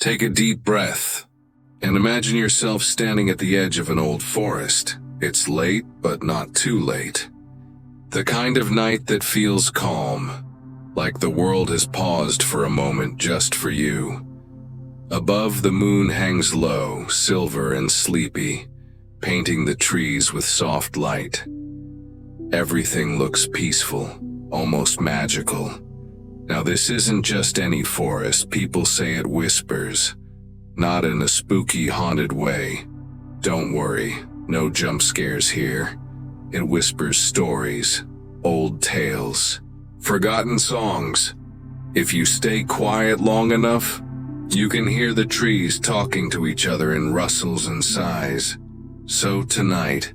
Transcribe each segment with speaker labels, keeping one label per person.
Speaker 1: Take a deep breath and imagine yourself standing at the edge of an old forest. It's late, but not too late. The kind of night that feels calm, like the world has paused for a moment just for you. Above, the moon hangs low, silver and sleepy, painting the trees with soft light. Everything looks peaceful, almost magical. Now this isn't just any forest. People say it whispers, not in a spooky, haunted way. Don't worry, no jump scares here. It whispers stories, old tales, forgotten songs. If you stay quiet long enough, you can hear the trees talking to each other in rustles and sighs. So tonight,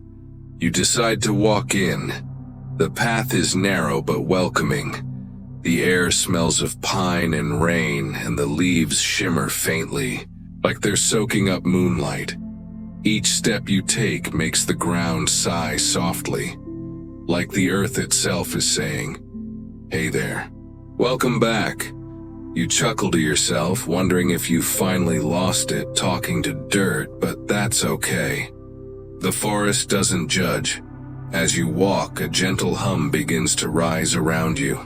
Speaker 1: you decide to walk in. The path is narrow but welcoming. The air smells of pine and rain, and the leaves shimmer faintly, like they're soaking up moonlight. Each step you take makes the ground sigh softly, like the earth itself is saying, "Hey there, welcome back." You chuckle to yourself, wondering if you finally lost it talking to dirt, but that's okay. The forest doesn't judge. As you walk, a gentle hum begins to rise around you.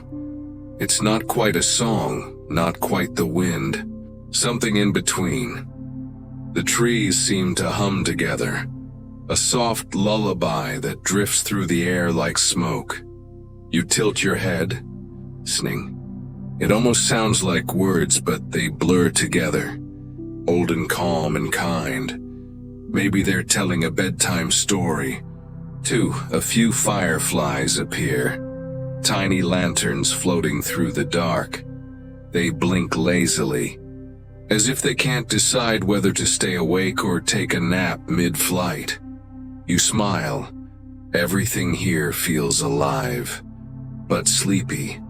Speaker 1: It's not quite a song, not quite the wind, something in between. The trees seem to hum together, a soft lullaby that drifts through the air like smoke. You tilt your head, listening. It almost sounds like words, but they blur together, old and calm and kind. Maybe they're telling a bedtime story. A few fireflies appear, tiny lanterns floating through the dark. They blink lazily, as if they can't decide whether to stay awake or take a nap mid-flight. You smile. Everything here feels alive, but sleepy,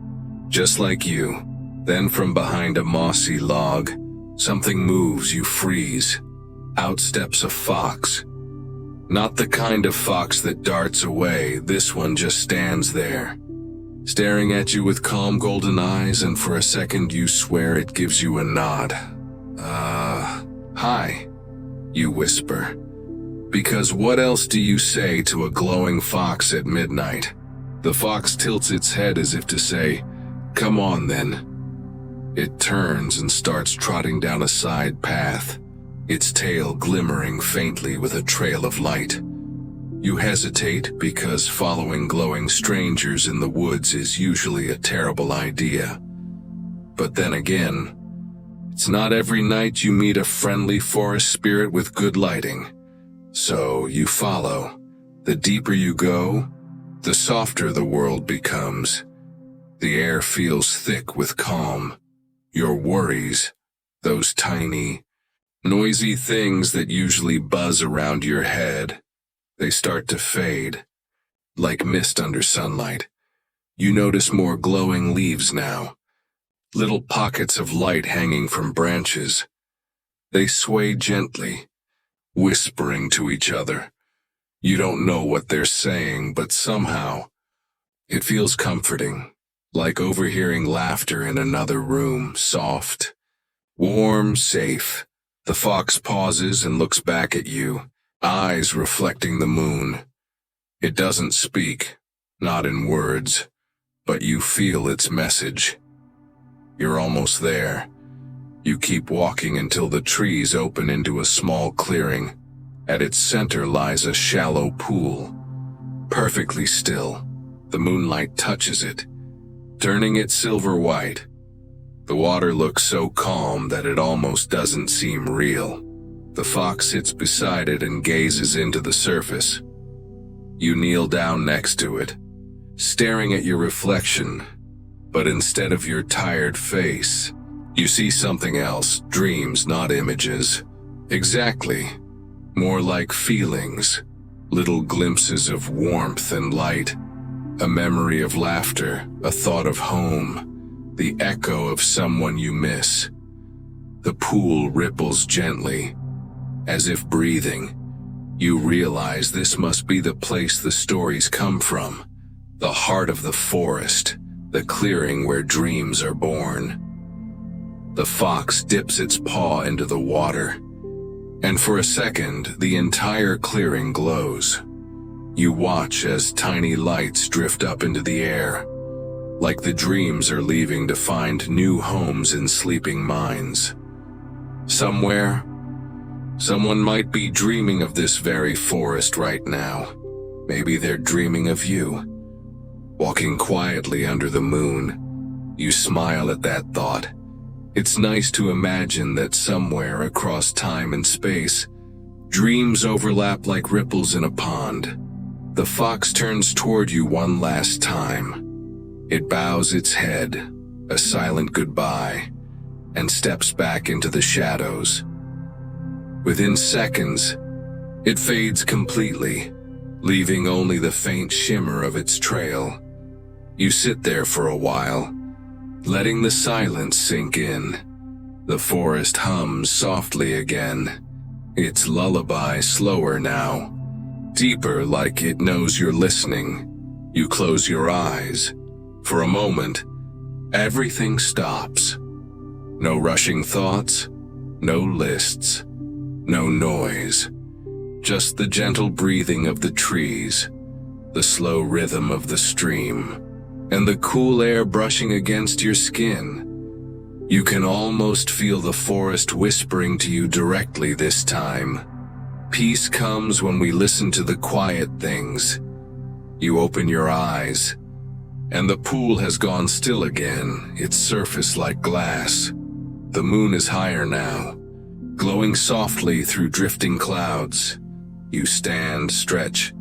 Speaker 1: just like you. Then from behind a mossy log, something moves. You freeze. Out steps a fox. Not the kind of fox that darts away. This one just stands there, staring at you with calm golden eyes, and for a second you swear it gives you a nod. Hi, you whisper. Because what else do you say to a glowing fox at midnight? The fox tilts its head as if to say, "Come on then." It turns and starts trotting down a side path, its tail glimmering faintly with a trail of light. You hesitate because following glowing strangers in the woods is usually a terrible idea. But then again, it's not every night you meet a friendly forest spirit with good lighting. So you follow. The deeper you go, the softer the world becomes. The air feels thick with calm. Your worries, those tiny, noisy things that usually buzz around your head, they start to fade, like mist under sunlight. You notice more glowing leaves now, little pockets of light hanging from branches. They sway gently, whispering to each other. You don't know what they're saying, but somehow, it feels comforting, like overhearing laughter in another room, soft, warm, safe. The fox pauses and looks back at you, eyes reflecting the moon. It doesn't speak, not in words, but you feel its message. You're almost there. You keep walking until the trees open into a small clearing. At its center lies a shallow pool, perfectly still. The moonlight touches it, turning it silver white. The water looks so calm that it almost doesn't seem real. The fox sits beside it and gazes into the surface. You kneel down next to it, staring at your reflection, but instead of your tired face, you see something else, dreams, not images. Exactly. More like feelings, little glimpses of warmth and light, a memory of laughter, a thought of home, the echo of someone you miss. The pool ripples gently, as if breathing. You realize this must be the place the stories come from, the heart of the forest, the clearing where dreams are born. The fox dips its paw into the water, and for a second, the entire clearing glows. You watch as tiny lights drift up into the air, like the dreams are leaving to find new homes in sleeping minds. Somewhere, someone might be dreaming of this very forest right now. Maybe they're dreaming of you. Walking quietly under the moon, you smile at that thought. It's nice to imagine that somewhere across time and space, dreams overlap like ripples in a pond. The fox turns toward you one last time. It bows its head, a silent goodbye, and steps back into the shadows. Within seconds, it fades completely, leaving only the faint shimmer of its trail. You sit there for a while, letting the silence sink in. The forest hums softly again, its lullaby slower now, deeper like it knows you're listening. You close your eyes. For a moment, everything stops. No rushing thoughts, no lists, no noise. Just the gentle breathing of the trees, the slow rhythm of the stream, and the cool air brushing against your skin. You can almost feel the forest whispering to you directly this time. Peace comes when we listen to the quiet things. You open your eyes, and the pool has gone still again, its surface like glass. The moon is higher now, glowing softly through drifting clouds. You stand, stretch,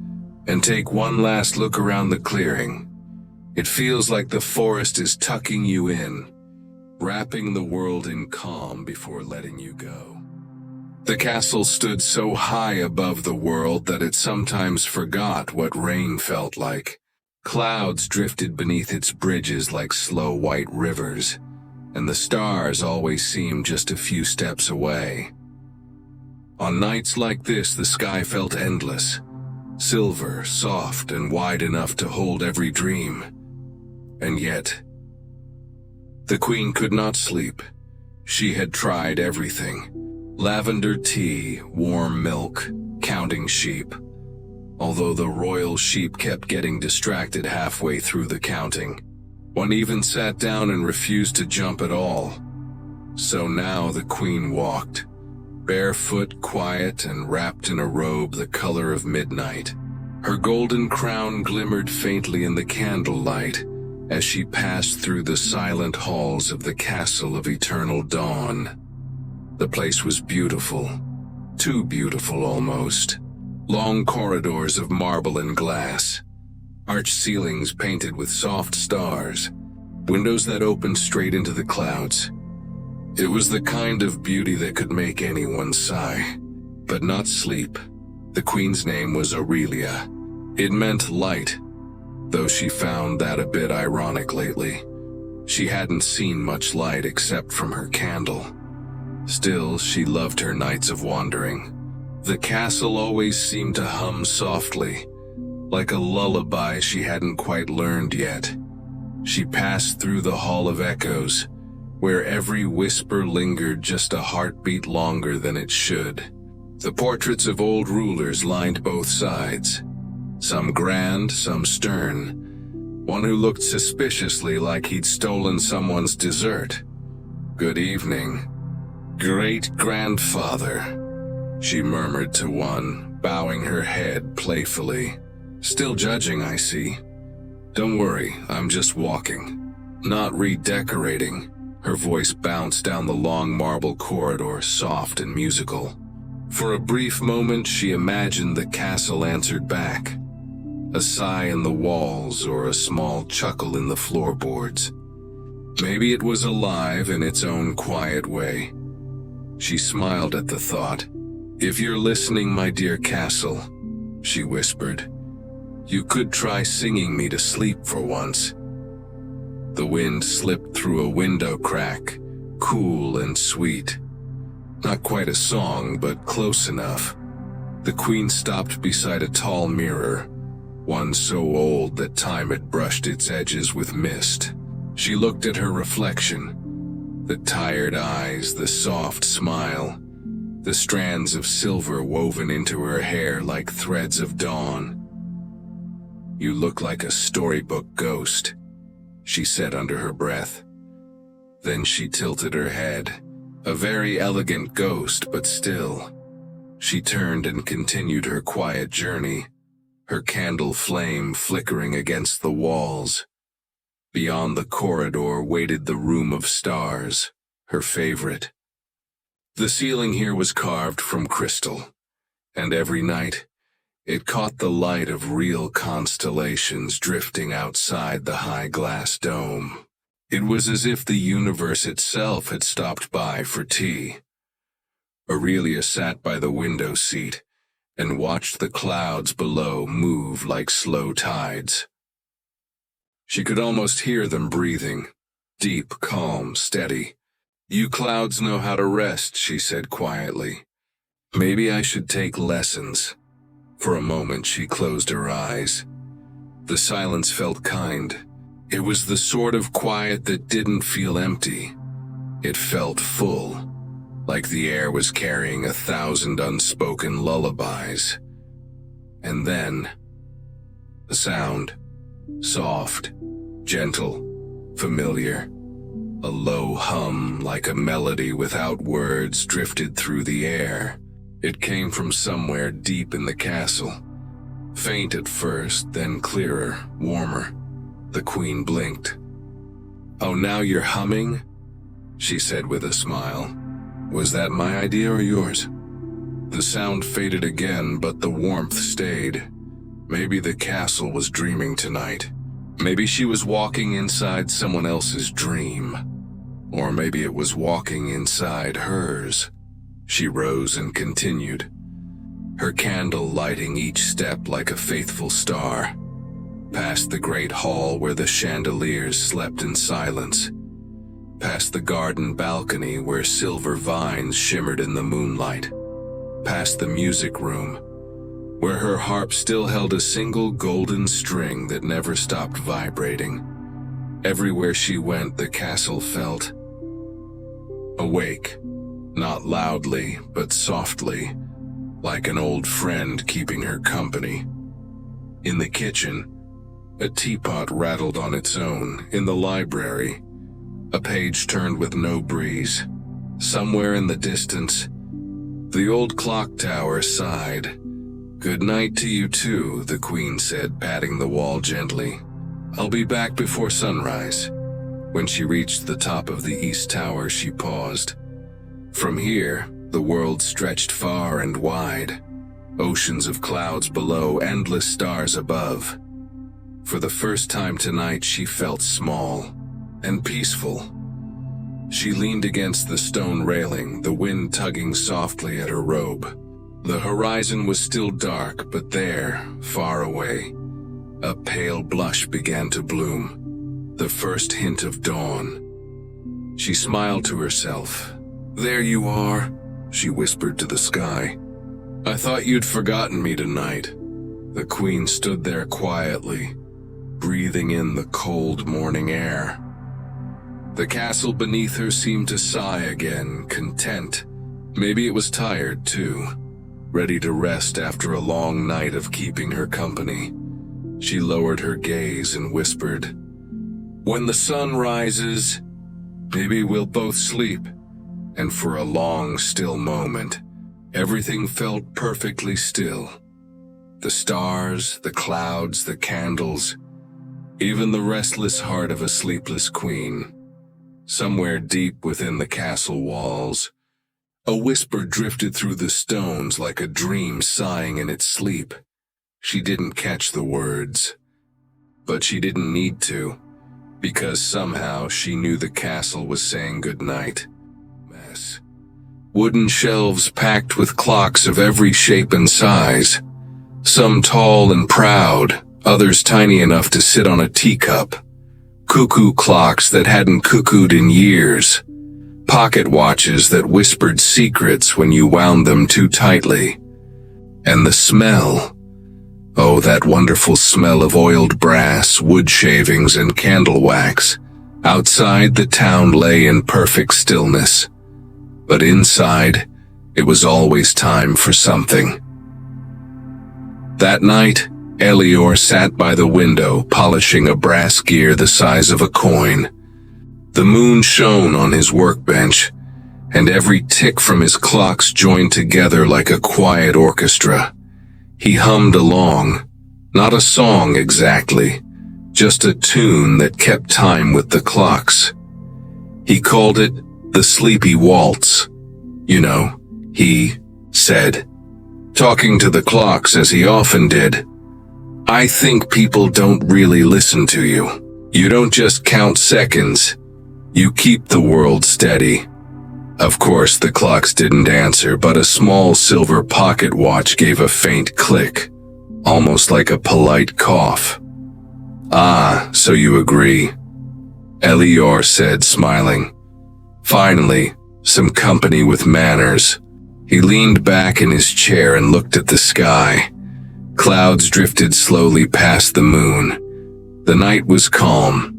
Speaker 1: and take one last look around the clearing. It feels like the forest is tucking you in, wrapping the world in calm before letting you go. The castle stood so high above the world that it sometimes forgot what rain felt like. Clouds drifted beneath its bridges like slow white rivers, and the stars always seemed just a few steps away. On nights like this, the sky felt endless, silver, soft, and wide enough to hold every dream. And yet, the queen could not sleep. She had tried everything. Lavender tea, warm milk, counting sheep. Although the royal sheep kept getting distracted halfway through the counting. One even sat down and refused to jump at all. So now the queen walked, barefoot, quiet, and wrapped in a robe the color of midnight. Her golden crown glimmered faintly in the candlelight as she passed through the silent halls of the Castle of Eternal Dawn. The place was beautiful, too beautiful almost. Long corridors of marble and glass, arched ceilings painted with soft stars, windows that opened straight into the clouds. It was the kind of beauty that could make anyone sigh, but not sleep. The queen's name was Aurelia. It meant light, though she found that a bit ironic lately. She hadn't seen much light except from her candle. Still, she loved her nights of wandering. The castle always seemed to hum softly, like a lullaby she hadn't quite learned yet. She passed through the Hall of Echoes, where every whisper lingered just a heartbeat longer than it should. The portraits of old rulers lined both sides, some grand, some stern. One who looked suspiciously like he'd stolen someone's dessert. "Good evening, great-grandfather," she murmured to one, bowing her head playfully. "Still judging, I see. Don't worry, I'm just walking, not redecorating." Her voice bounced down the long marble corridor, soft and musical. For a brief moment, she imagined the castle answered back. A sigh in the walls or a small chuckle in the floorboards. Maybe it was alive in its own quiet way. She smiled at the thought. "If you're listening, my dear castle," she whispered, "you could try singing me to sleep for once." The wind slipped through a window crack, cool and sweet. Not quite a song, but close enough. The queen stopped beside a tall mirror, one so old that time had brushed its edges with mist. She looked at her reflection. The tired eyes, the soft smile, the strands of silver woven into her hair like threads of dawn. "You look like a storybook ghost," she said under her breath. Then she tilted her head. A very elegant ghost, but still. She turned and continued her quiet journey, her candle flame flickering against the walls. Beyond the corridor waited the room of stars, her favorite. The ceiling here was carved from crystal, and every night it caught the light of real constellations drifting outside the high glass dome. It was as if the universe itself had stopped by for tea. Aurelia sat by the window seat and watched the clouds below move like slow tides. She could almost hear them breathing, deep, calm, steady. "You clouds know how to rest," she said quietly. "Maybe I should take lessons." For a moment she closed her eyes. The silence felt kind. It was the sort of quiet that didn't feel empty. It felt full, like the air was carrying 1,000 unspoken lullabies. And then, a sound, soft, gentle, familiar. A low hum, like a melody without words, drifted through the air. It came from somewhere deep in the castle. Faint at first, then clearer, warmer. The queen blinked. "Oh, now you're humming?" she said with a smile. "Was that my idea or yours?" The sound faded again, but the warmth stayed. Maybe the castle was dreaming tonight. Maybe she was walking inside someone else's dream. Or maybe it was walking inside hers. She rose and continued, her candle lighting each step like a faithful star. Past the great hall where the chandeliers slept in silence. Past the garden balcony where silver vines shimmered in the moonlight. Past the music room, where her harp still held a single golden string that never stopped vibrating. Everywhere she went, the castle felt awake, not loudly, but softly, like an old friend keeping her company. In the kitchen, a teapot rattled on its own. In the library, a page turned with no breeze. Somewhere in the distance, the old clock tower sighed. "Good night to you too," the queen said, patting the wall gently. "I'll be back before sunrise." When she reached the top of the east tower, she paused. From here, the world stretched far and wide. Oceans of clouds below, endless stars above. For the first time tonight, she felt small and peaceful. She leaned against the stone railing, the wind tugging softly at her robe. The horizon was still dark, but there, far away, a pale blush began to bloom, the first hint of dawn. She smiled to herself. "There you are," she whispered to the sky. "I thought you'd forgotten me tonight." The queen stood there quietly, breathing in the cold morning air. The castle beneath her seemed to sigh again, content. Maybe it was tired, too, ready to rest after a long night of keeping her company. She lowered her gaze and whispered, "When the sun rises, maybe we'll both sleep." And for a long, still moment, everything felt perfectly still. The stars, the clouds, the candles, even the restless heart of a sleepless queen. Somewhere deep within the castle walls, a whisper drifted through the stones like a dream sighing in its sleep. She didn't catch the words, but she didn't need to, because somehow she knew the castle was saying goodnight. Mess. Wooden shelves packed with clocks of every shape and size, some tall and proud, others tiny enough to sit on a teacup. Cuckoo clocks that hadn't cuckooed in years. Pocket watches that whispered secrets when you wound them too tightly. And the smell. Oh, that wonderful smell of oiled brass, wood shavings, and candle wax. Outside, the town lay in perfect stillness, but inside, it was always time for something. That night, Elior sat by the window polishing a brass gear the size of a coin. The moon shone on his workbench, and every tick from his clocks joined together like a quiet orchestra. He hummed along, not a song exactly, just a tune that kept time with the clocks. He called it the Sleepy Waltz. You know, he said, talking to the clocks as he often did, "I think people don't really listen to you. You don't just count seconds. You keep the world steady." Of course, the clocks didn't answer, but a small silver pocket watch gave a faint click, almost like a polite cough. "Ah, so you agree," Elior said, smiling. Finally, some company with manners. He leaned back in his chair and looked at the sky. Clouds drifted slowly past the moon. The night was calm,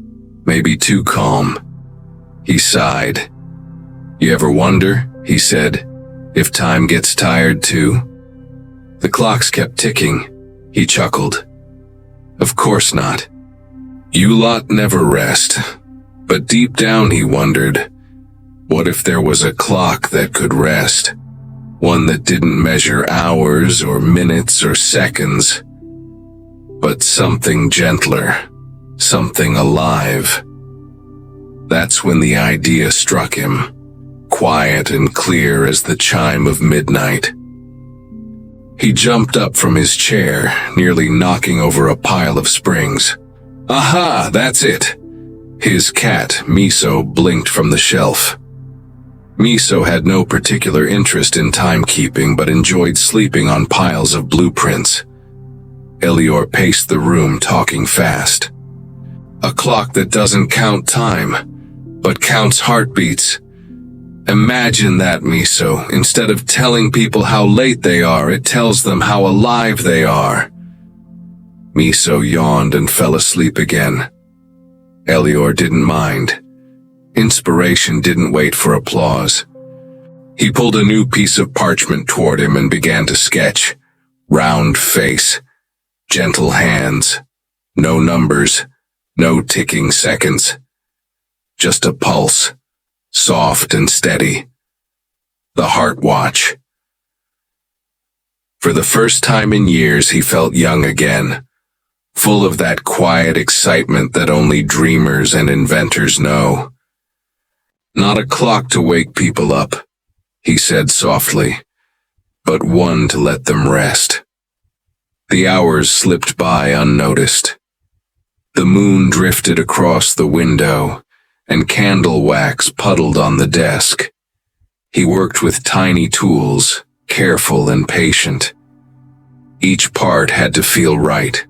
Speaker 1: maybe too calm. He sighed. "You ever wonder," he said, "if time gets tired too?" The clocks kept ticking. He chuckled. "Of course not. You lot never rest." But deep down he wondered, what if there was a clock that could rest? One that didn't measure hours or minutes or seconds, but something gentler, something alive. That's when the idea struck him, quiet and clear as the chime of midnight. He jumped up from his chair, nearly knocking over a pile of springs. "Aha, that's it!" His cat, Miso, blinked from the shelf. Miso had no particular interest in timekeeping but enjoyed sleeping on piles of blueprints. Elior paced the room, talking fast. "A clock that doesn't count time, but counts heartbeats. Imagine that, Miso. Instead of telling people how late they are, it tells them how alive they are." Miso yawned and fell asleep again. Elior didn't mind. Inspiration didn't wait for applause. He pulled a new piece of parchment toward him and began to sketch. Round face, gentle hands, no numbers, no ticking seconds. Just a pulse, soft and steady. The heart watch. For the first time in years, he felt young again, full of that quiet excitement that only dreamers and inventors know. "Not a clock to wake people up," he said softly, "but one to let them rest." The hours slipped by unnoticed. The moon drifted across the window, and candle wax puddled on the desk. He worked with tiny tools, careful and patient. Each part had to feel right,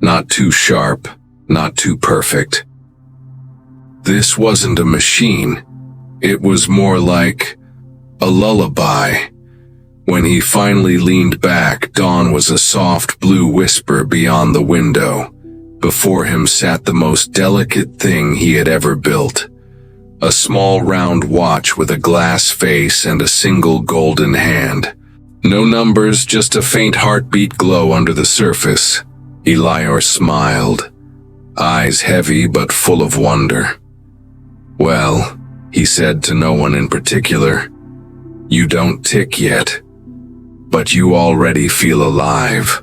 Speaker 1: not too sharp, not too perfect. This wasn't a machine. It was more like a lullaby. When he finally leaned back, dawn was a soft blue whisper beyond the window. Before him sat the most delicate thing he had ever built. A small round watch with a glass face and a single golden hand. No numbers, just a faint heartbeat glow under the surface. Elior smiled, eyes heavy but full of wonder. "Well," he said to no one in particular, "you don't tick yet, but you already feel alive."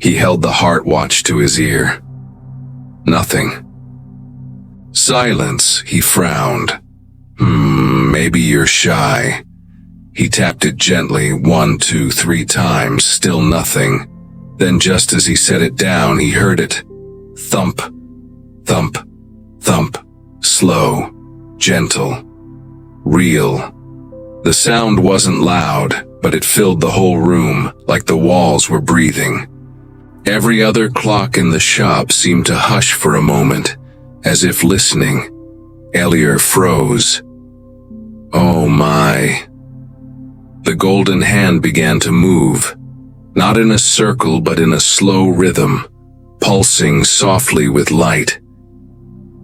Speaker 1: He held the heart watch to his ear. Nothing. Silence, he frowned. Maybe you're shy." He tapped it gently 1, 2, 3 times, still nothing. Then just as he set it down, he heard it. Thump, thump, thump, slow, gentle, real. The sound wasn't loud, but it filled the whole room, like the walls were breathing. Every other clock in the shop seemed to hush for a moment, as if listening. Elior froze. Oh my. The golden hand began to move, not in a circle but in a slow rhythm, pulsing softly with light.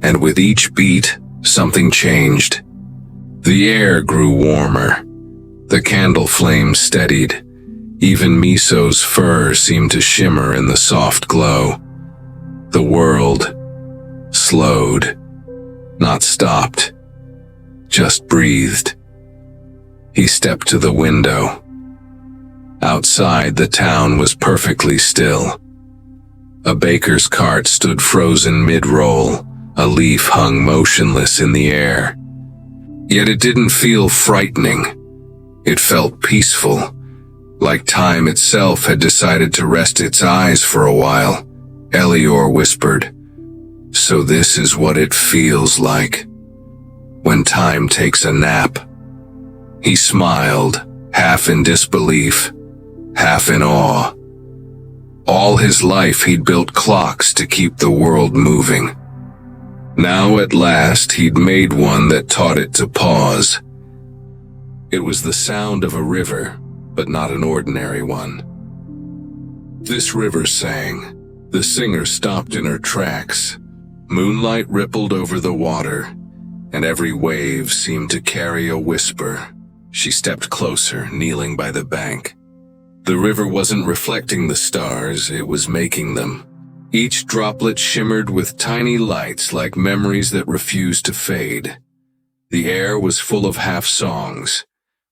Speaker 1: and with each beat, something changed. The air grew warmer. The candle flame steadied. Even Miso's fur seemed to shimmer in the soft glow. The world slowed, not stopped, just breathed. He stepped to the window. Outside, the town was perfectly still. A baker's cart stood frozen mid-roll. A leaf hung motionless in the air. Yet it didn't feel frightening. It felt peaceful, like time itself had decided to rest its eyes for a while. Elior whispered, "So this is what it feels like when time takes a nap." He smiled, half in disbelief, half in awe. All his life he'd built clocks to keep the world moving. Now at last he'd made one that taught it to pause. It was the sound of a river, but not an ordinary one. This river sang. The singer stopped in her tracks. Moonlight rippled over the water, and every wave seemed to carry a whisper. She stepped closer, kneeling by the bank. The river wasn't reflecting the stars, it was making them. Each droplet shimmered with tiny lights like memories that refused to fade. The air was full of half-songs,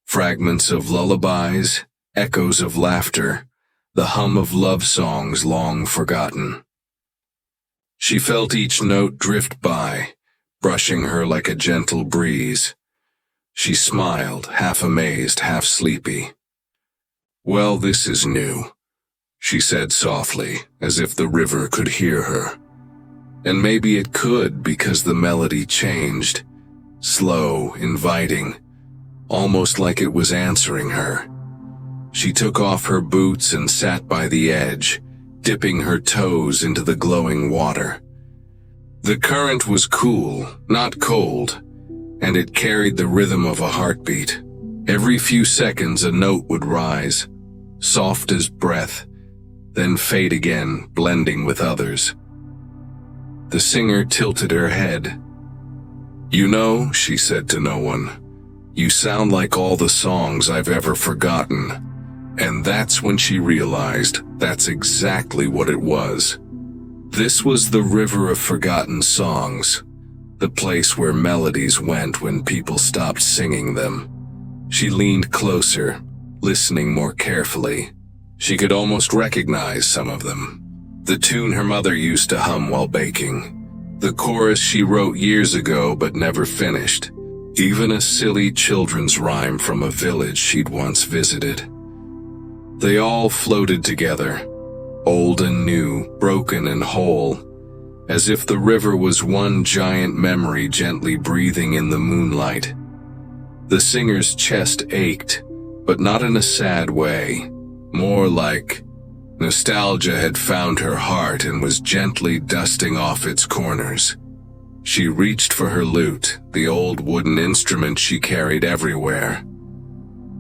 Speaker 1: fragments of lullabies, echoes of laughter, the hum of love songs long forgotten. She felt each note drift by, brushing her like a gentle breeze. She smiled, half amazed, half sleepy. "Well, this is new," she said softly, as if the river could hear her. And maybe it could, because the melody changed, slow, inviting, almost like it was answering her. She took off her boots and sat by the edge, dipping her toes into the glowing water. The current was cool, not cold, and it carried the rhythm of a heartbeat. Every few seconds a note would rise, soft as breath, then fade again, blending with others. The singer tilted her head. "You know," she said to no one, "you sound like all the songs I've ever forgotten." And that's when she realized that's exactly what it was. This was the river of forgotten songs, the place where melodies went when people stopped singing them. She leaned closer, listening more carefully. She could almost recognize some of them. The tune her mother used to hum while baking. The chorus she wrote years ago but never finished. Even a silly children's rhyme from a village she'd once visited. They all floated together, old and new, broken and whole, as if the river was one giant memory gently breathing in the moonlight. The singer's chest ached, but not in a sad way, more like nostalgia had found her heart and was gently dusting off its corners. She reached for her lute, the old wooden instrument she carried everywhere.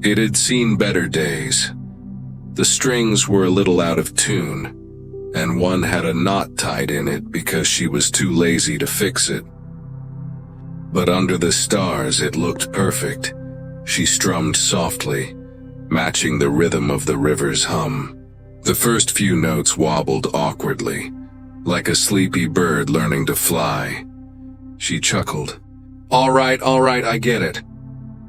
Speaker 1: It had seen better days. The strings were a little out of tune, and one had a knot tied in it because she was too lazy to fix it. But under the stars it looked perfect. She strummed softly, matching the rhythm of the river's hum. The first few notes wobbled awkwardly, like a sleepy bird learning to fly. She chuckled. All right, I get it.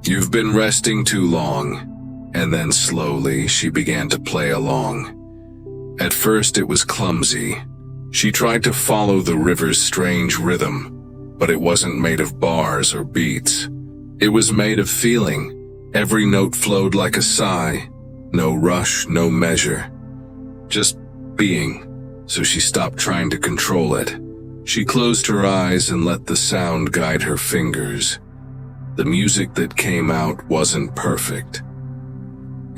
Speaker 1: You've been resting too long." And then slowly she began to play along. At first it was clumsy. She tried to follow the river's strange rhythm, but it wasn't made of bars or beats. It was made of feeling. Every note flowed like a sigh. No rush, no measure. Just being. So she stopped trying to control it. She closed her eyes and let the sound guide her fingers. The music that came out wasn't perfect.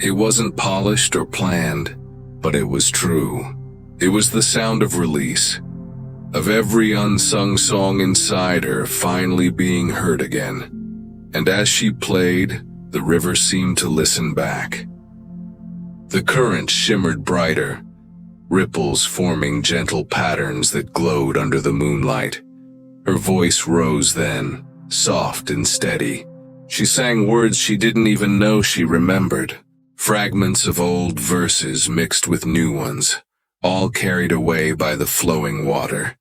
Speaker 1: It wasn't polished or planned, but it was true. It was the sound of release, of every unsung song inside her finally being heard again. And as she played, the river seemed to listen back. The current shimmered brighter, ripples forming gentle patterns that glowed under the moonlight. Her voice rose then, soft and steady. She sang words she didn't even know she remembered, fragments of old verses mixed with new ones, all carried away by the flowing water.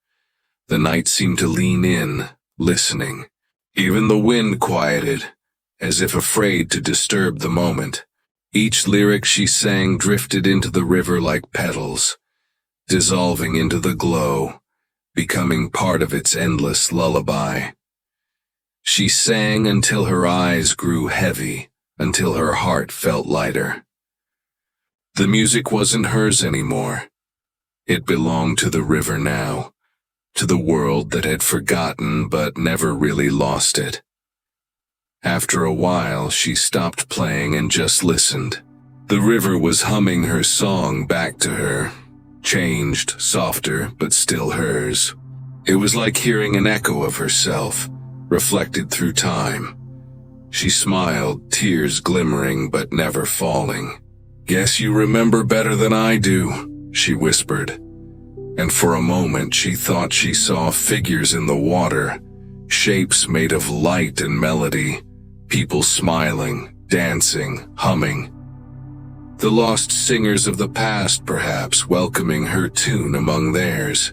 Speaker 1: The night seemed to lean in, listening. Even the wind quieted, as if afraid to disturb the moment. Each lyric she sang drifted into the river like petals, dissolving into the glow, becoming part of its endless lullaby. She sang until her eyes grew heavy, until her heart felt lighter. The music wasn't hers anymore. It belonged to the river now, to the world that had forgotten but never really lost it. After a while, she stopped playing and just listened. The river was humming her song back to her, changed, softer, but still hers. It was like hearing an echo of herself, reflected through time. She smiled, tears glimmering but never falling. "Guess you remember better than I do," she whispered. And for a moment she thought she saw figures in the water, shapes made of light and melody, people smiling, dancing, humming. The lost singers of the past, perhaps, welcoming her tune among theirs.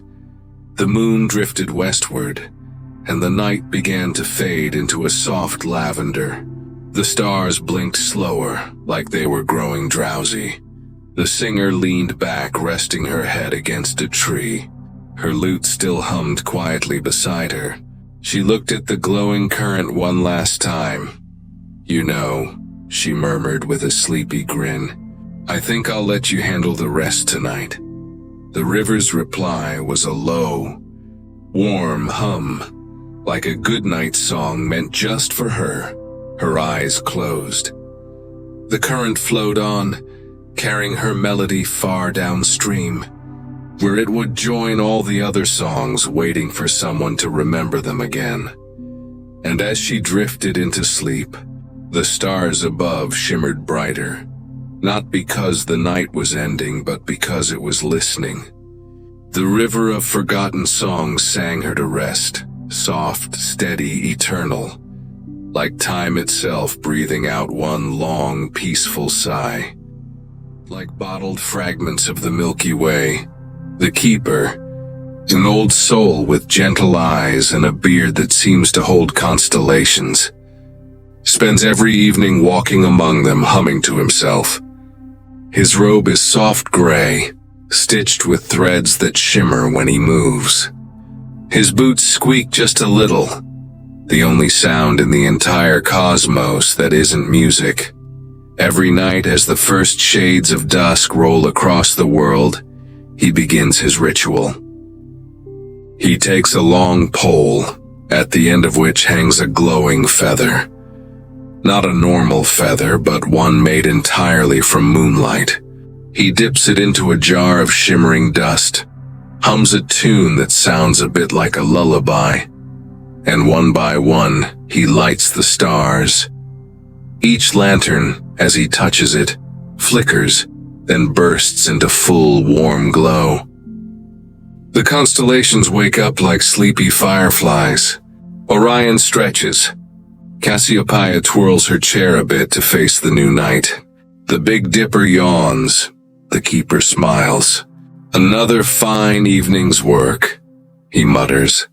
Speaker 1: The moon drifted westward, and the night began to fade into a soft lavender. The stars blinked slower, like they were growing drowsy. The singer leaned back, resting her head against a tree. Her lute still hummed quietly beside her. She looked at the glowing current one last time. "You know," she murmured with a sleepy grin, "I think I'll let you handle the rest tonight." The river's reply was a low, warm hum, like a goodnight song meant just for her. Her eyes closed. The current flowed on, carrying her melody far downstream, where it would join all the other songs waiting for someone to remember them again. And as she drifted into sleep, the stars above shimmered brighter, not because the night was ending, but because it was listening. The river of forgotten songs sang her to rest, soft, steady, eternal, like time itself breathing out one long, peaceful sigh. Like bottled fragments of the Milky Way, the keeper, an old soul with gentle eyes and a beard that seems to hold constellations, spends every evening walking among them, humming to himself. His robe is soft gray, stitched with threads that shimmer when he moves. His boots squeak just a little, the only sound in the entire cosmos that isn't music. Every night as the first shades of dusk roll across the world, he begins his ritual. He takes a long pole, at the end of which hangs a glowing feather. Not a normal feather, but one made entirely from moonlight. He dips it into a jar of shimmering dust, hums a tune that sounds a bit like a lullaby, and one by one, he lights the stars. Each lantern, as he touches it, flickers, then bursts into full, warm glow. The constellations wake up like sleepy fireflies. Orion stretches. Cassiopeia twirls her chair a bit to face the new night. The Big Dipper yawns. The keeper smiles. "Another fine evening's work," he mutters,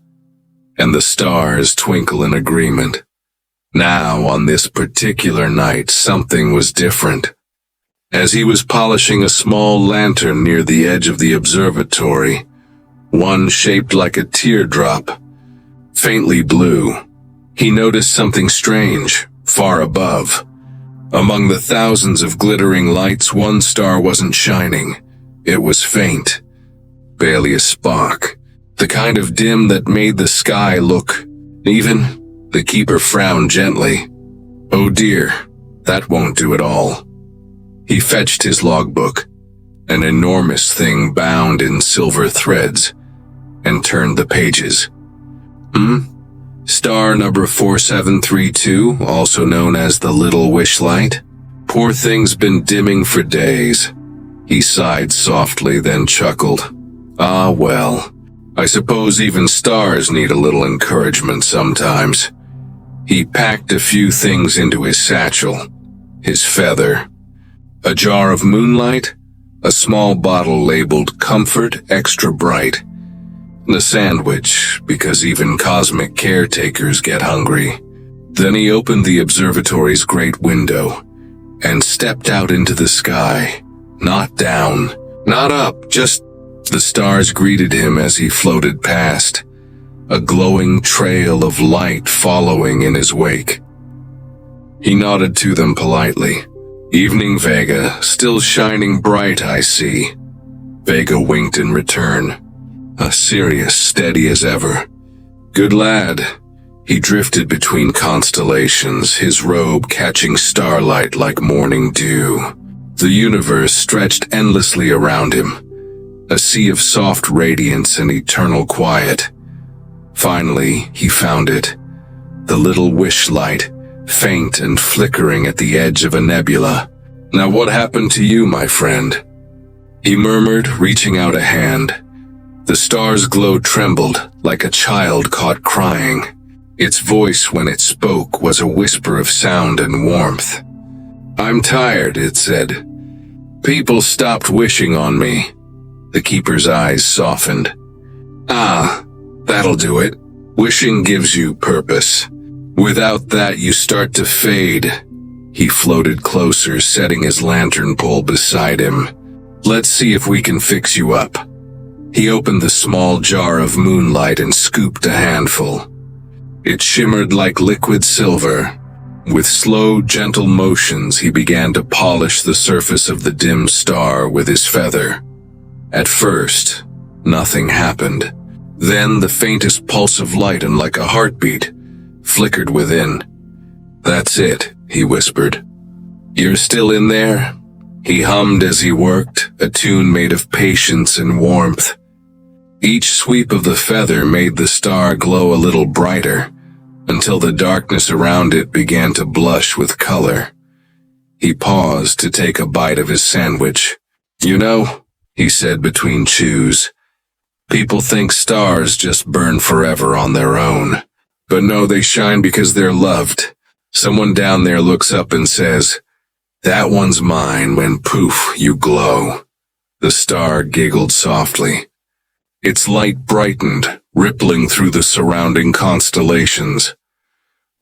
Speaker 1: and the stars twinkle in agreement. Now, on this particular night, something was different. As he was polishing a small lantern near the edge of the observatory, one shaped like a teardrop, faintly blue, he noticed something strange, far above. Among the thousands of glittering lights, one star wasn't shining. It was faint, barely a spark, the kind of dim that made the sky look even. The keeper frowned gently. "Oh dear, that won't do at all." He fetched his logbook, an enormous thing bound in silver threads, and turned the pages. Star number 4732, also known as the Little Wishlight. Poor thing's been dimming for days. He sighed softly, then chuckled. "Ah well, I suppose even stars need a little encouragement sometimes. He packed a few things into his satchel. His feather, a jar of moonlight, a small bottle labeled Comfort Extra Bright, the sandwich, because even cosmic caretakers get hungry. Then he opened the observatory's great window and stepped out into the sky. Not down, not up, just the stars greeted him as he floated past, a glowing trail of light following in his wake. He nodded to them politely. "Evening, Vega, still shining bright, I see." Vega winked in return, serious, steady as ever. "Good lad." He drifted between constellations, his robe catching starlight like morning dew. The universe stretched endlessly around him, a sea of soft radiance and eternal quiet. Finally, he found it, the little wish light, faint and flickering at the edge of a nebula. "Now what happened to you, my friend?" he murmured, reaching out a hand. The star's glow trembled like a child caught crying. Its voice, when it spoke, was a whisper of sound and warmth. "I'm tired," it said. "People stopped wishing on me." The keeper's eyes softened. "Ah, that'll do it. Wishing gives you purpose. Without that, you start to fade." He floated closer, setting his lantern pole beside him. "Let's see if we can fix you up." He opened the small jar of moonlight and scooped a handful. It shimmered like liquid silver. With slow, gentle motions, he began to polish the surface of the dim star with his feather. At first, nothing happened. Then the faintest pulse of light, and like a heartbeat, flickered within. "That's it," he whispered. "You're still in there?" He hummed as he worked, a tune made of patience and warmth. Each sweep of the feather made the star glow a little brighter, until the darkness around it began to blush with color. He paused to take a bite of his sandwich. "You know," he said between chews, "people think stars just burn forever on their own. But no, they shine because they're loved. Someone down there looks up and says, 'That one's mine,' when poof, you glow." The star giggled softly. Its light brightened, rippling through the surrounding constellations.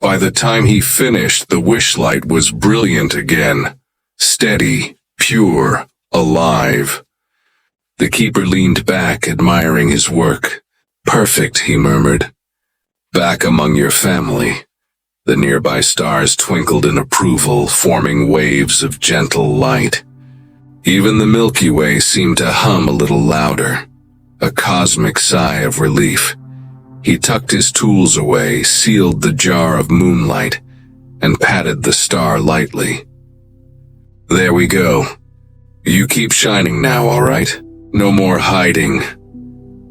Speaker 1: By the time he finished, the wishlight was brilliant again, steady, pure, alive. The keeper leaned back, admiring his work. "Perfect," he murmured. "Back among your family." The nearby stars twinkled in approval, forming waves of gentle light. Even the Milky Way seemed to hum a little louder, a cosmic sigh of relief. He tucked his tools away, sealed the jar of moonlight, and patted the star lightly. "There we go. You keep shining now, all right? No more hiding."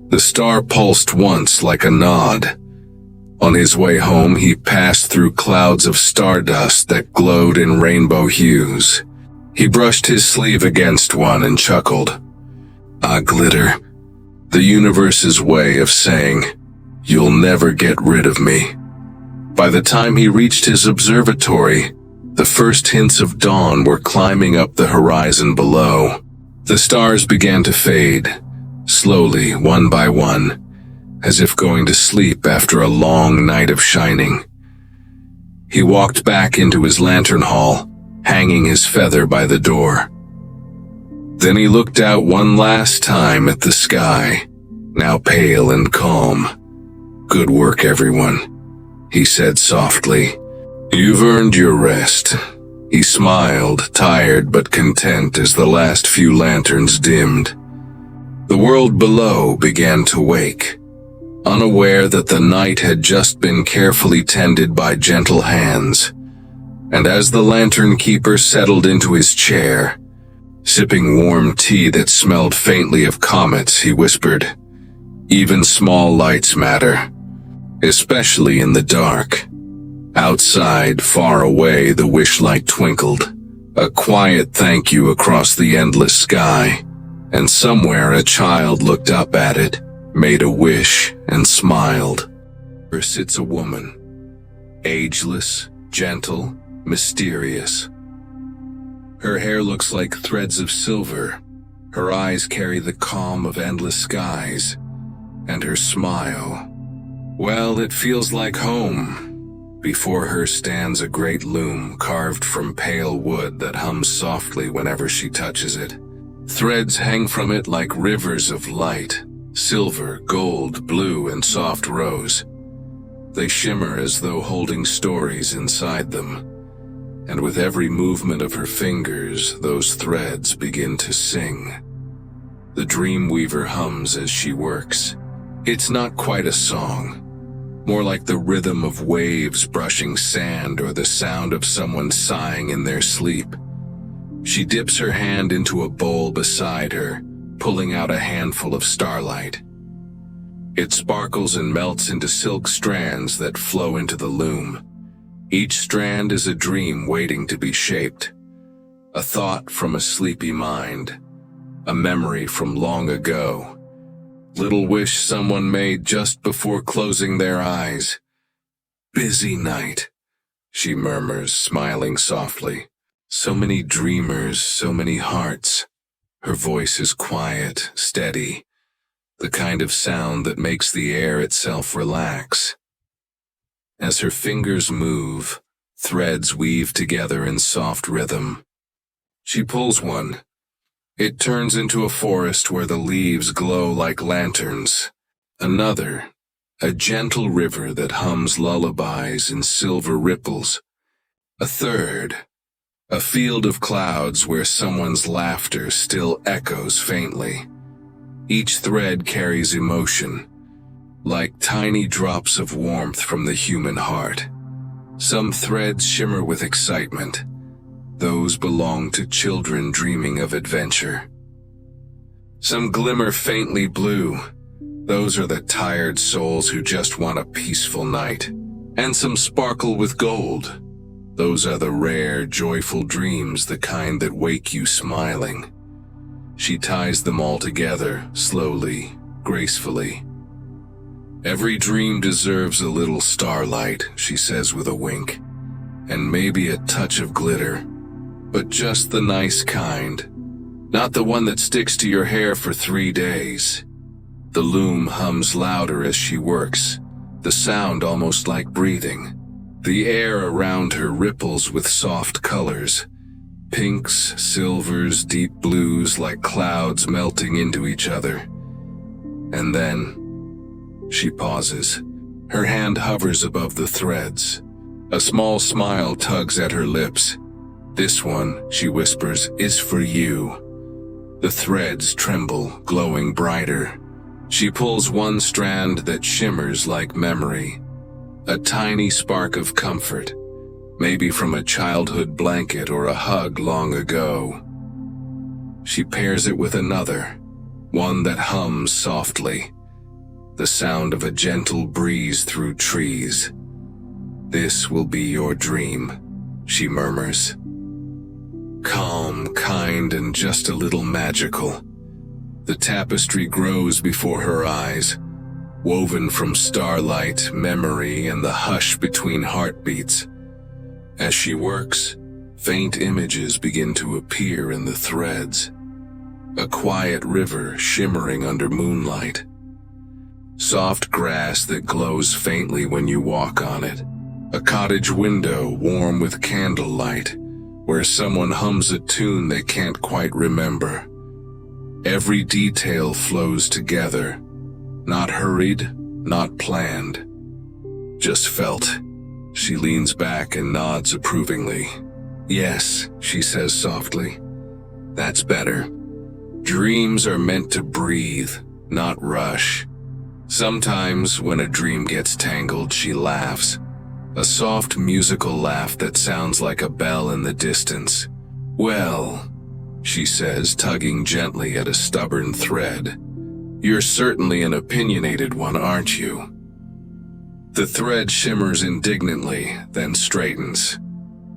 Speaker 1: The star pulsed once like a nod. On his way home, he passed through clouds of stardust that glowed in rainbow hues. He brushed his sleeve against one and chuckled. "Ah, glitter. The universe's way of saying, 'You'll never get rid of me.'" By the time he reached his observatory, the first hints of dawn were climbing up the horizon below. The stars began to fade, slowly, one by one, as if going to sleep after a long night of shining. He walked back into his lantern hall, hanging his feather by the door. Then he looked out one last time at the sky, now pale and calm. "Good work, everyone," he said softly. "You've earned your rest." He smiled, tired but content as the last few lanterns dimmed. The world below began to wake, unaware that the night had just been carefully tended by gentle hands. And as the lantern keeper settled into his chair, sipping warm tea that smelled faintly of comets, he whispered, "Even small lights matter, especially in the dark." Outside, far away, the wishlight twinkled, a quiet thank you across the endless sky, and somewhere a child looked up at it, made a wish, and smiled. There sits a woman, ageless, gentle, mysterious. Her hair looks like threads of silver, her eyes carry the calm of endless skies, and her smile, well, it feels like home. Before her stands a great loom carved from pale wood that hums softly whenever she touches it. Threads hang from it like rivers of light, silver, gold, blue, and soft rose. They shimmer as though holding stories inside them, and with every movement of her fingers, those threads begin to sing. The dream weaver hums as she works. It's not quite a song, more like the rhythm of waves brushing sand or the sound of someone sighing in their sleep. She dips her hand into a bowl beside her, pulling out a handful of starlight. It sparkles and melts into silk strands that flow into the loom. Each strand is a dream waiting to be shaped, a thought from a sleepy mind, a memory from long ago. Little wish someone made just before closing their eyes. Busy night, she murmurs, smiling softly. So many dreamers, so many hearts. Her voice is quiet, steady, the kind of sound that makes the air itself relax. As her fingers move, threads weave together in soft rhythm. She pulls one. It turns into a forest where the leaves glow like lanterns. Another, a gentle river that hums lullabies in silver ripples. A third, a field of clouds where someone's laughter still echoes faintly. Each thread carries emotion, like tiny drops of warmth from the human heart. Some threads shimmer with excitement. Those belong to children dreaming of adventure. Some glimmer faintly blue. Those are the tired souls who just want a peaceful night. And some sparkle with gold. Those are the rare, joyful dreams, the kind that wake you smiling. She ties them all together, slowly, gracefully. Every dream deserves a little starlight, she says with a wink, and maybe a touch of glitter. But just the nice kind, not the one that sticks to your hair for 3 days. The loom hums louder as she works, the sound almost like breathing. The air around her ripples with soft colors, pinks, silvers, deep blues like clouds melting into each other. And then, she pauses. Her hand hovers above the threads. A small smile tugs at her lips. This one, she whispers, is for you. The threads tremble, glowing brighter. She pulls one strand that shimmers like memory, a tiny spark of comfort, maybe from a childhood blanket or a hug long ago. She pairs it with another, one that hums softly, the sound of a gentle breeze through trees. This will be your dream, she murmurs. Calm, kind, and just a little magical. The tapestry grows before her eyes, woven from starlight, memory, and the hush between heartbeats. As she works, faint images begin to appear in the threads. A quiet river shimmering under moonlight. Soft grass that glows faintly when you walk on it. A cottage window warm with candlelight, where someone hums a tune they can't quite remember. Every detail flows together, not hurried, not planned, just felt. She leans back and nods approvingly. Yes, she says softly. That's better. Dreams are meant to breathe, not rush. Sometimes when a dream gets tangled, she laughs. A soft musical laugh that sounds like a bell in the distance. Well, she says, tugging gently at a stubborn thread. You're certainly an opinionated one, aren't you? The thread shimmers indignantly, then straightens.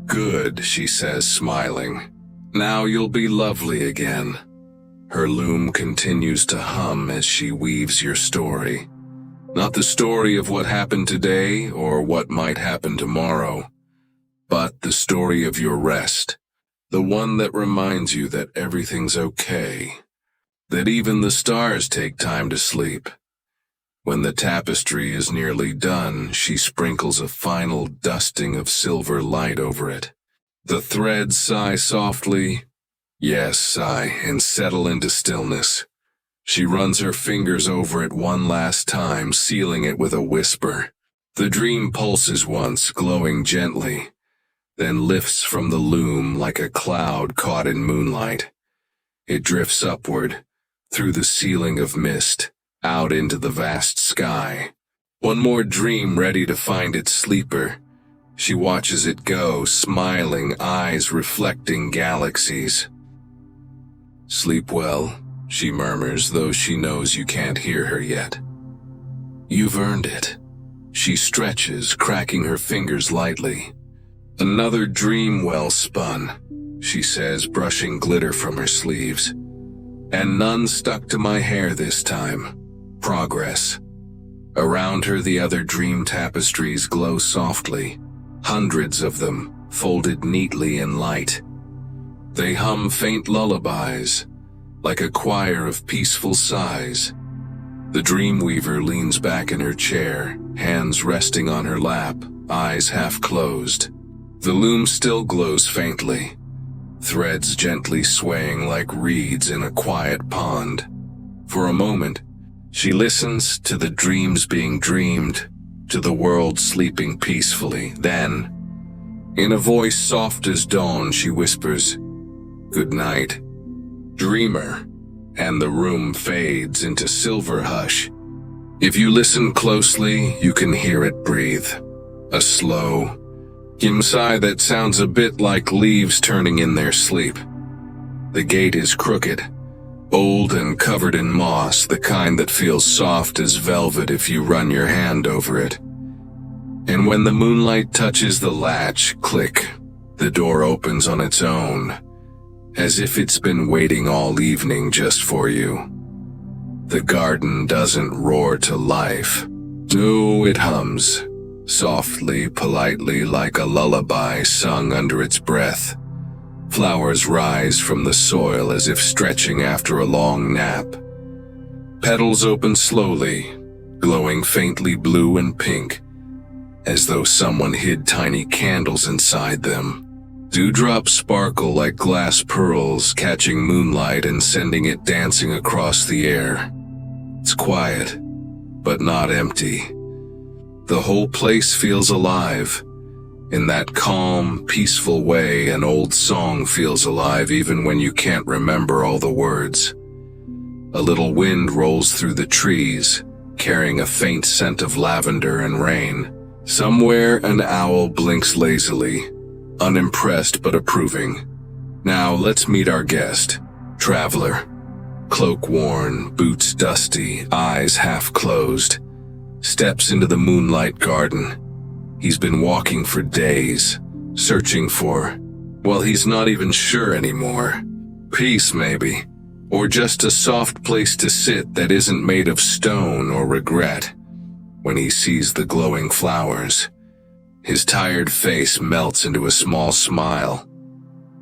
Speaker 1: Good, she says, smiling. Now you'll be lovely again. Her loom continues to hum as she weaves your story. Not the story of what happened today or what might happen tomorrow, but the story of your rest, the one that reminds you that everything's okay, that even the stars take time to sleep. When the tapestry is nearly done, she sprinkles a final dusting of silver light over it. The threads sigh softly, yes, sigh, and settle into stillness. She runs her fingers over it one last time, sealing it with a whisper. The dream pulses once, glowing gently, then lifts from the loom like a cloud caught in moonlight. It drifts upward, through the ceiling of mist, out into the vast sky. One more dream ready to find its sleeper. She watches it go, smiling, eyes reflecting galaxies. "Sleep well," she murmurs, though she knows you can't hear her yet. "You've earned it." She stretches, cracking her fingers lightly. "Another dream well spun," she says, brushing glitter from her sleeves. "And none stuck to my hair this time. Progress." Around her, the other dream tapestries glow softly, hundreds of them, folded neatly in light. They hum faint lullabies, like a choir of peaceful sighs. The dreamweaver leans back in her chair, hands resting on her lap, eyes half closed. The loom still glows faintly, threads gently swaying like reeds in a quiet pond. For a moment, she listens to the dreams being dreamed, to the world sleeping peacefully. Then, in a voice soft as dawn, she whispers, "Good night, dreamer," and the room fades into silver hush. If you listen closely, you can hear it breathe, a slow sigh that sounds a bit like leaves turning in their sleep. The gate is crooked, old and covered in moss, the kind that feels soft as velvet if you run your hand over it. And when the moonlight touches the latch, click, the door opens on its own, as if it's been waiting all evening just for you. The garden doesn't roar to life. No, it hums, softly, politely, like a lullaby sung under its breath. Flowers rise from the soil as if stretching after a long nap. Petals open slowly, glowing faintly blue and pink, as though someone hid tiny candles inside them. Dewdrops sparkle like glass pearls, catching moonlight and sending it dancing across the air. It's quiet, but not empty. The whole place feels alive. In that calm, peaceful way, an old song feels alive even when you can't remember all the words. A little wind rolls through the trees, carrying a faint scent of lavender and rain. Somewhere an owl blinks lazily, unimpressed but approving. Now let's meet our guest, traveler. Cloak worn, boots dusty, eyes half closed, steps into the moonlight garden. He's been walking for days, searching for, well, he's not even sure anymore. Peace, maybe, or just a soft place to sit that isn't made of stone or regret. When he sees the glowing flowers, his tired face melts into a small smile,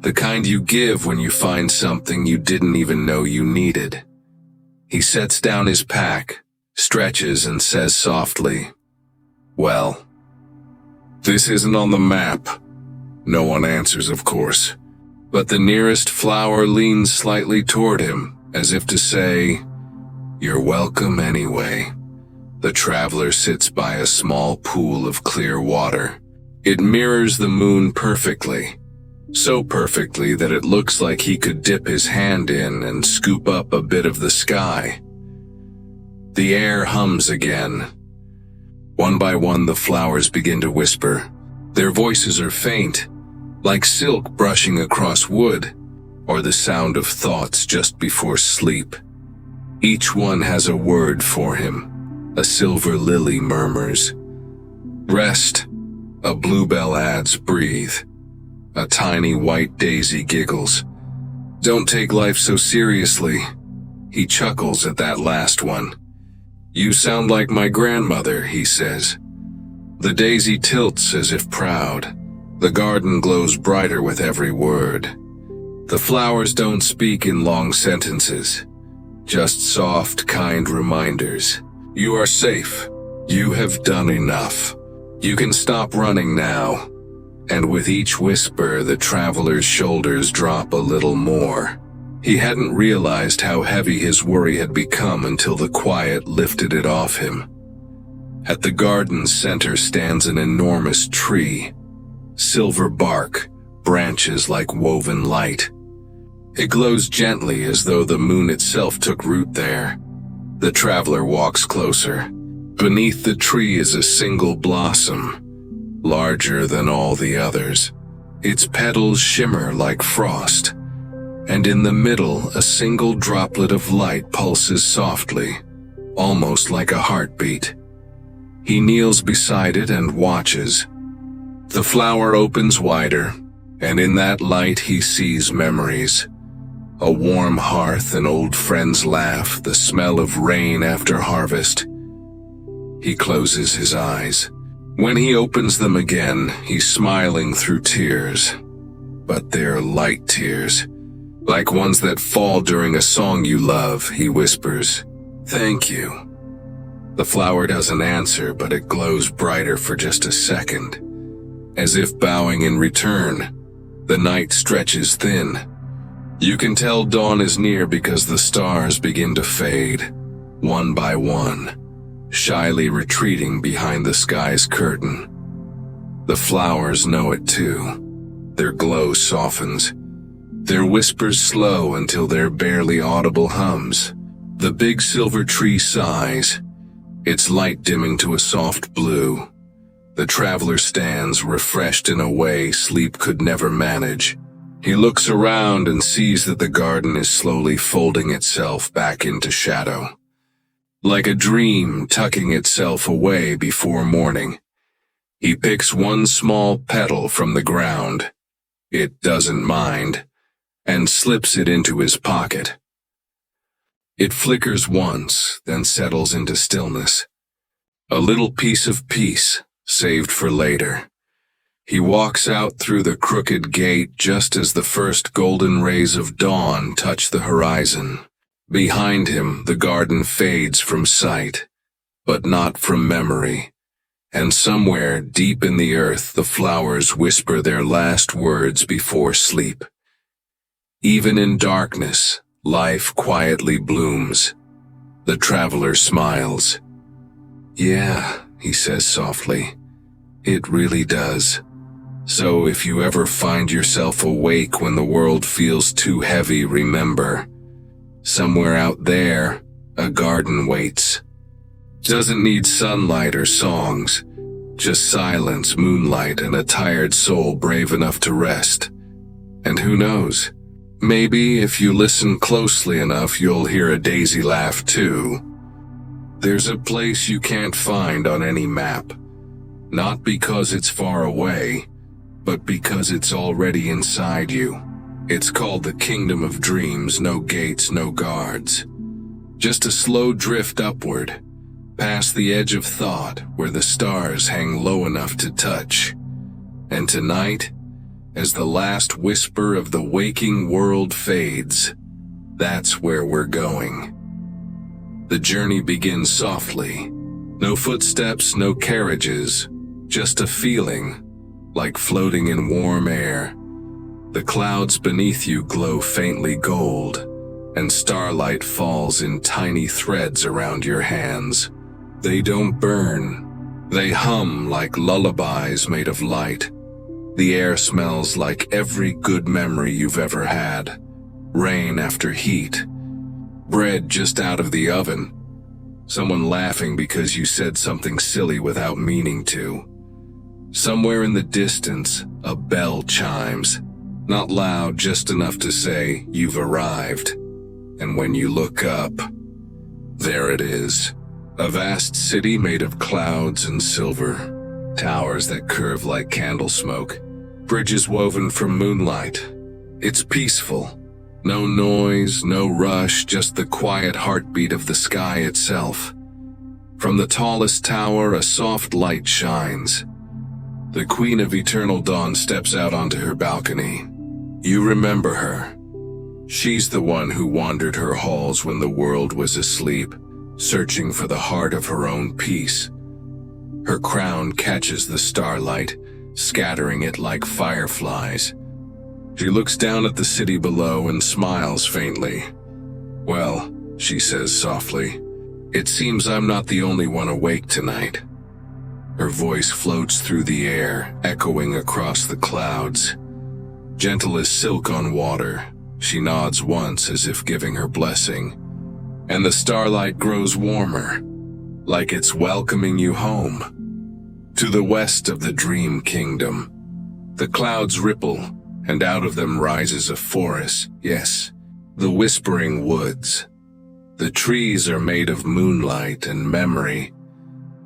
Speaker 1: the kind you give when you find something you didn't even know you needed. He sets down his pack, stretches, and says softly, "Well, this isn't on the map." No one answers, of course, but the nearest flower leans slightly toward him, as if to say, "You're welcome anyway." The traveler sits by a small pool of clear water. It mirrors the moon perfectly, so perfectly that it looks like he could dip his hand in and scoop up a bit of the sky. The air hums again. One by one, the flowers begin to whisper. Their voices are faint, like silk brushing across wood, or the sound of thoughts just before sleep. Each one has a word for him. A silver lily murmurs, "Rest." A bluebell adds, "Breathe." A tiny white daisy giggles, Don't take life so seriously. He chuckles at that last one. You sound like my grandmother, he says. The daisy tilts as if proud. The garden glows brighter with every word. The flowers don't speak in long sentences, just soft, kind reminders. You are safe. You have done enough. You can stop running now. And with each whisper, the traveler's shoulders drop a little more. He hadn't realized how heavy his worry had become until the quiet lifted it off him. At the garden's center stands an enormous tree. Silver bark, branches like woven light. It glows gently as though the moon itself took root there. The traveler walks closer. Beneath the tree is a single blossom, larger than all the others. Its petals shimmer like frost, and in the middle a single droplet of light pulses softly, almost like a heartbeat. He kneels beside it and watches. The flower opens wider, and in that light he sees memories. A warm hearth, an old friend's laugh, the smell of rain after harvest. He closes his eyes. When he opens them again, he's smiling through tears. But they're light tears, like ones that fall during a song you love, he whispers. Thank you. The flower doesn't answer, but it glows brighter for just a second. As if bowing in return, the night stretches thin. You can tell dawn is near because the stars begin to fade, one by one, shyly retreating behind the sky's curtain. The flowers know it too. Their glow softens. Their whispers slow until they're barely audible hums. The big silver tree sighs, its light dimming to a soft blue. The traveler stands, refreshed in a way sleep could never manage. He looks around and sees that the garden is slowly folding itself back into shadow. Like a dream tucking itself away before morning. He picks one small petal from the ground. It doesn't mind, and slips it into his pocket. It flickers once, then settles into stillness. A little piece of peace, saved for later. He walks out through the crooked gate just as the first golden rays of dawn touch the horizon. Behind him, the garden fades from sight, but not from memory. And somewhere deep in the earth, the flowers whisper their last words before sleep. Even in darkness, life quietly blooms. The traveler smiles. Yeah, he says softly, it really does. So if you ever find yourself awake when the world feels too heavy, remember, somewhere out there, a garden waits. Doesn't need sunlight or songs, just silence, moonlight, and a tired soul brave enough to rest. And who knows, maybe if you listen closely enough, you'll hear a daisy laugh too. There's a place you can't find on any map, not because it's far away, but because it's already inside you. It's called the Kingdom of Dreams, no gates, no guards. Just a slow drift upward, past the edge of thought where the stars hang low enough to touch. And tonight, as the last whisper of the waking world fades, that's where we're going. The journey begins softly. No footsteps, no carriages, just a feeling, like floating in warm air. The clouds beneath you glow faintly gold, and starlight falls in tiny threads around your hands. They don't burn. They hum like lullabies made of light. The air smells like every good memory you've ever had. Rain after heat. Bread just out of the oven. Someone laughing because you said something silly without meaning to. Somewhere in the distance, a bell chimes. Not loud, just enough to say, you've arrived. And when you look up, there it is. A vast city made of clouds and silver. Towers that curve like candle smoke. Bridges woven from moonlight. It's peaceful. No noise, no rush, just the quiet heartbeat of the sky itself. From the tallest tower, a soft light shines. The Queen of Eternal Dawn steps out onto her balcony. You remember her. She's the one who wandered her halls when the world was asleep, searching for the heart of her own peace. Her crown catches the starlight, scattering it like fireflies. She looks down at the city below and smiles faintly. Well, she says softly, it seems I'm not the only one awake tonight. Her voice floats through the air, echoing across the clouds. Gentle as silk on water, she nods once as if giving her blessing, and the starlight grows warmer, like it's welcoming you home. To the west of the Dream Kingdom, the clouds ripple, and out of them rises a forest, yes, the Whispering Woods. The trees are made of moonlight and memory,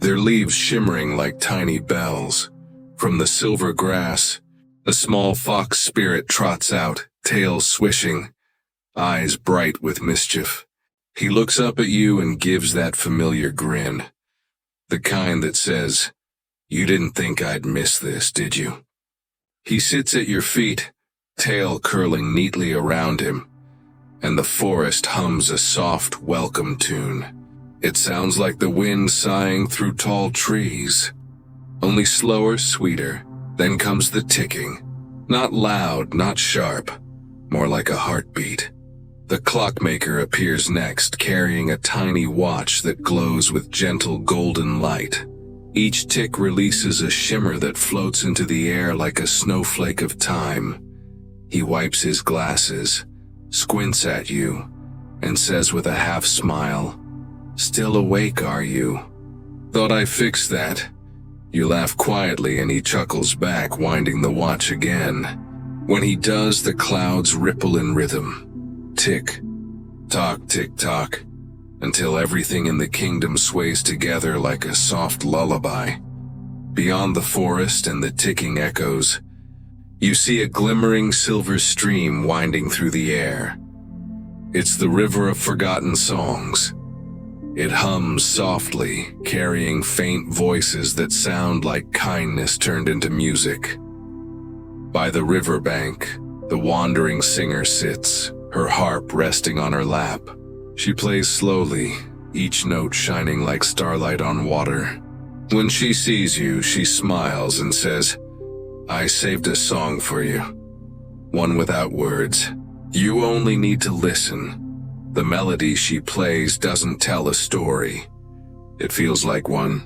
Speaker 1: their leaves shimmering like tiny bells. From the silver grass, a small fox spirit trots out, tail swishing, eyes bright with mischief. He looks up at you and gives that familiar grin, the kind that says, "You didn't think I'd miss this, did you?" He sits at your feet, tail curling neatly around him, and the forest hums a soft welcome tune. It sounds like the wind sighing through tall trees, only slower, sweeter. Then comes the ticking, not loud, not sharp, more like a heartbeat. The Clockmaker appears next, carrying a tiny watch that glows with gentle golden light. Each tick releases a shimmer that floats into the air like a snowflake of time. He wipes his glasses, squints at you, and says with a half smile, "Still awake, are you? Thought I fixed that." You laugh quietly and he chuckles back, winding the watch again. When he does, the clouds ripple in rhythm. Tick, tock, tick, tock, until everything in the kingdom sways together like a soft lullaby. Beyond the forest and the ticking echoes, you see a glimmering silver stream winding through the air. It's the river of forgotten songs. It hums softly, carrying faint voices that sound like kindness turned into music. By the riverbank, the wandering singer sits, her harp resting on her lap. She plays slowly, each note shining like starlight on water. When she sees you, she smiles and says, "I saved a song for you. One without words. You only need to listen." The melody she plays doesn't tell a story. It feels like one.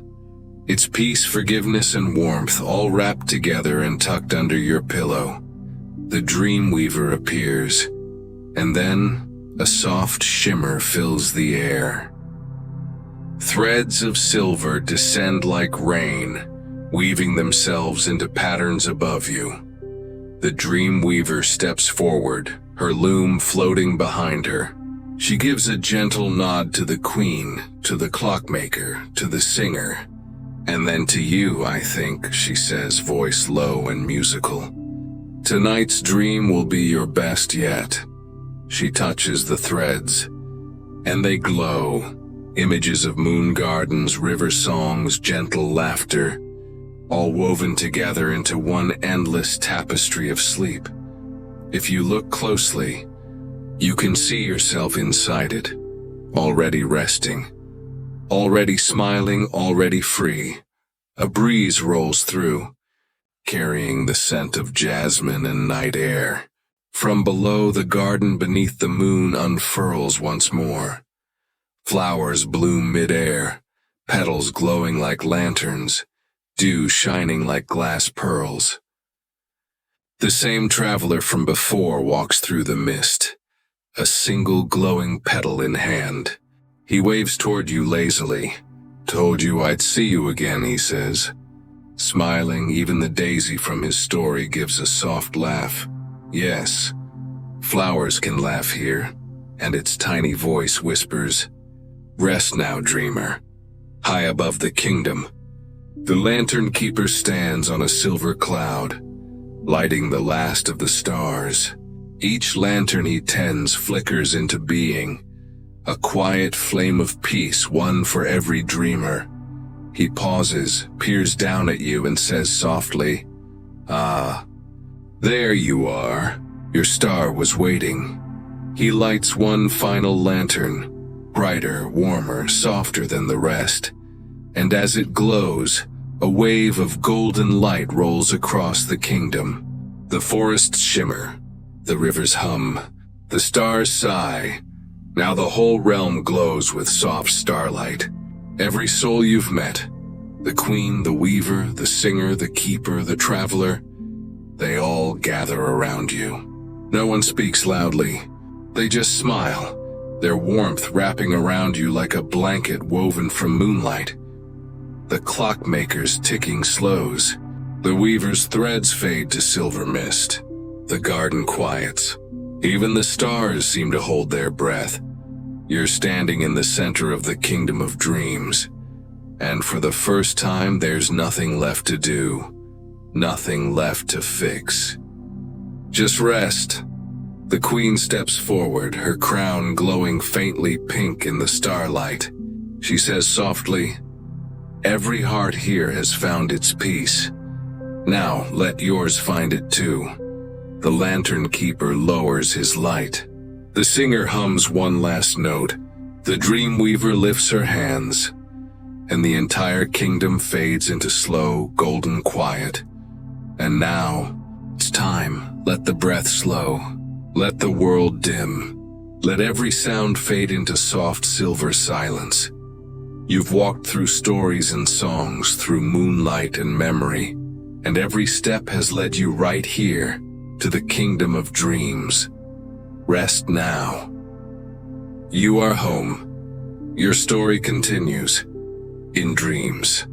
Speaker 1: It's peace, forgiveness, and warmth all wrapped together and tucked under your pillow. The Dreamweaver appears, and then a soft shimmer fills the air. Threads of silver descend like rain, weaving themselves into patterns above you. The Dreamweaver steps forward, her loom floating behind her. She gives a gentle nod to the Queen, to the Clockmaker, to the singer, and then to you, I think, she says, voice low and musical. Tonight's dream will be your best yet. She touches the threads, and they glow. Images of moon gardens, river songs, gentle laughter, all woven together into one endless tapestry of sleep. If you look closely, you can see yourself inside it, already resting, already smiling, already free. A breeze rolls through, carrying the scent of jasmine and night air. From below, the garden beneath the moon unfurls once more. Flowers bloom mid-air, petals glowing like lanterns, dew shining like glass pearls. The same traveler from before walks through the mist, a single glowing petal in hand. He waves toward you lazily. "Told you I'd see you again," he says. Smiling, even the daisy from his story gives a soft laugh. Yes, flowers can laugh here, and its tiny voice whispers, "Rest now, dreamer." High above the kingdom, the lantern keeper stands on a silver cloud, lighting the last of the stars. Each lantern he tends flickers into being, a quiet flame of peace, one for every dreamer. He pauses, peers down at you, and says softly, "Ah, there you are. Your star was waiting." He lights one final lantern, brighter, warmer, softer than the rest, and as it glows, a wave of golden light rolls across the kingdom. The forests shimmer, the rivers hum, the stars sigh. Now the whole realm glows with soft starlight. Every soul you've met, the queen, the weaver, the singer, the keeper, the traveler, they all gather around you. No one speaks loudly. They just smile, their warmth wrapping around you like a blanket woven from moonlight. The clockmaker's ticking slows. The weaver's threads fade to silver mist. The garden quiets. Even the stars seem to hold their breath. You're standing in the center of the kingdom of dreams. And for the first time, there's nothing left to do. Nothing left to fix. Just rest. The queen steps forward, her crown glowing faintly pink in the starlight. She says softly, "Every heart here has found its peace. Now let yours find it too." The lantern keeper lowers his light. The singer hums one last note. The dream weaver lifts her hands, and the entire kingdom fades into slow, golden quiet. And now, it's time. Let the breath slow. Let the world dim. Let every sound fade into soft silver silence. You've walked through stories and songs, through moonlight and memory, and every step has led you right here, to the kingdom of dreams. Rest now. You are home. Your story continues in dreams.